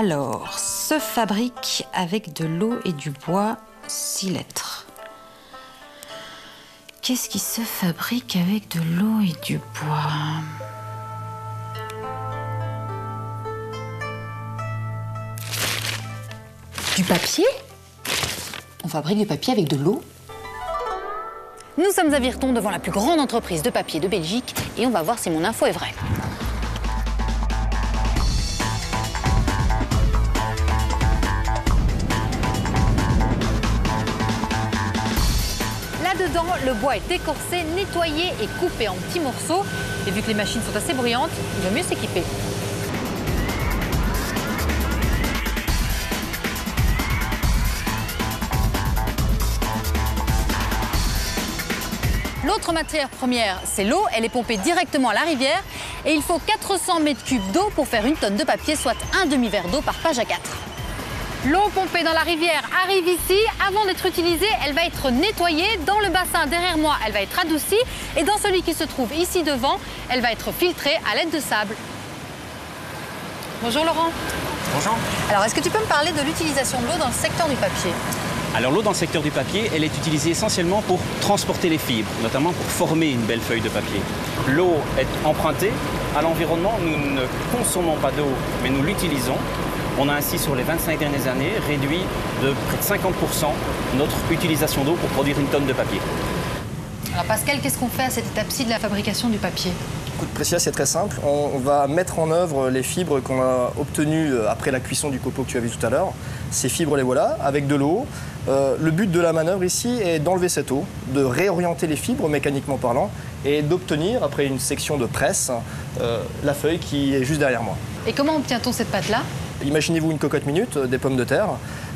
Alors, se fabrique avec de l'eau et du bois 6 lettres. Qu'est-ce qui se fabrique avec de l'eau et du bois? Du papier? On fabrique du papier avec de l'eau? Nous sommes à Virton devant la plus grande entreprise de papier de Belgique et on va voir si mon info est vraie. Là-dedans, le bois est écorcé, nettoyé et coupé en petits morceaux. Et vu que les machines sont assez bruyantes, il vaut mieux s'équiper. L'autre matière première, c'est l'eau. Elle est pompée directement à la rivière. Et il faut 400 mètres cubes d'eau pour faire une tonne de papier, soit un demi-verre d'eau par page A4. L'eau pompée dans la rivière arrive ici. Avant d'être utilisée, elle va être nettoyée. Dans le bassin derrière moi, elle va être adoucie. Et dans celui qui se trouve ici devant, elle va être filtrée à l'aide de sable. Bonjour Laurent. Bonjour. Alors, est-ce que tu peux me parler de l'utilisation de l'eau dans le secteur du papier? Alors l'eau dans le secteur du papier, elle est utilisée essentiellement pour transporter les fibres, notamment pour former une belle feuille de papier. L'eau est empruntée à l'environnement, nous ne consommons pas d'eau, mais nous l'utilisons. On a ainsi, sur les 25 dernières années, réduit de près de 50% notre utilisation d'eau pour produire une tonne de papier. Alors Pascal, qu'est-ce qu'on fait à cette étape-ci de la fabrication du papier? Écoute, Précia, c'est très simple. On va mettre en œuvre les fibres qu'on a obtenues après la cuisson du copeau que tu as vu tout à l'heure. Ces fibres, les voilà, avec de l'eau. Le but de la manœuvre ici est d'enlever cette eau, de réorienter les fibres mécaniquement parlant et d'obtenir, après une section de presse, la feuille qui est juste derrière moi. Et comment obtient-on cette pâte-là? Imaginez-vous une cocotte minute, des pommes de terre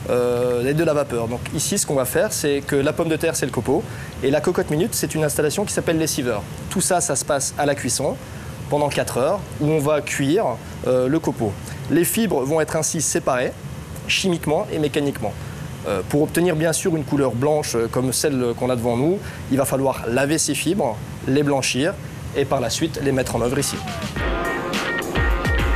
et de la vapeur. Donc ici, ce qu'on va faire, c'est que la pomme de terre, c'est le copeau, et la cocotte minute, c'est une installation qui s'appelle lessiveur. Tout ça, ça se passe à la cuisson pendant 4 heures, où on va cuire le copeau. Les fibres vont être ainsi séparées, chimiquement et mécaniquement. Pour obtenir bien sûr une couleur blanche comme celle qu'on a devant nous, il va falloir laver ces fibres, les blanchir et par la suite les mettre en œuvre ici.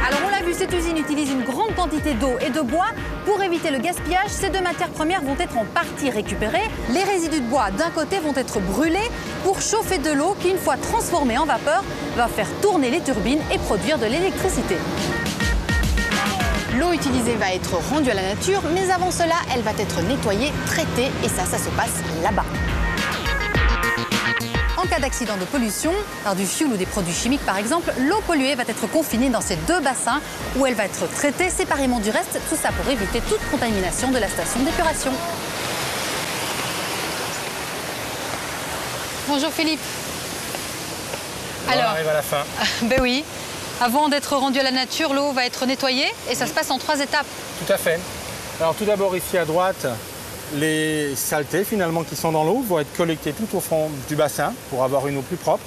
Alors on l'a vu, cette usine utilise une grande quantité d'eau et de bois. Pour éviter le gaspillage, ces deux matières premières vont être en partie récupérées. Les résidus de bois d'un côté vont être brûlés pour chauffer de l'eau qui, une fois transformée en vapeur, va faire tourner les turbines et produire de l'électricité. L'eau utilisée va être rendue à la nature, mais avant cela, elle va être nettoyée, traitée, et ça se passe là-bas. En cas d'accident de pollution, par du fioul ou des produits chimiques par exemple, l'eau polluée va être confinée dans ces deux bassins où elle va être traitée séparément du reste, tout ça pour éviter toute contamination de la station d'épuration. Bonjour Philippe. Alors, on arrive à la fin. Ben oui. Avant d'être rendue à la nature, l'eau va être nettoyée et ça se passe en 3 étapes. Tout à fait. Alors tout d'abord ici à droite, les saletés finalement qui sont dans l'eau vont être collectées tout au fond du bassin pour avoir une eau plus propre.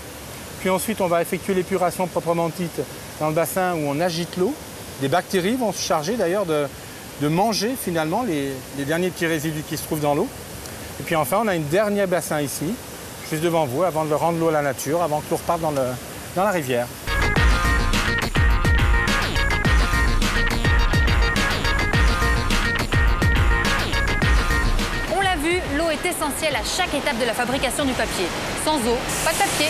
Puis ensuite on va effectuer l'épuration proprement dite dans le bassin où on agite l'eau. Des bactéries vont se charger d'ailleurs de manger finalement les derniers petits résidus qui se trouvent dans l'eau. Et puis enfin on a un dernier bassin ici, juste devant vous, avant de rendre l'eau à la nature, avant que l'eau reparte dans la rivière. L'eau est essentielle à chaque étape de la fabrication du papier. Sans eau, pas de papier.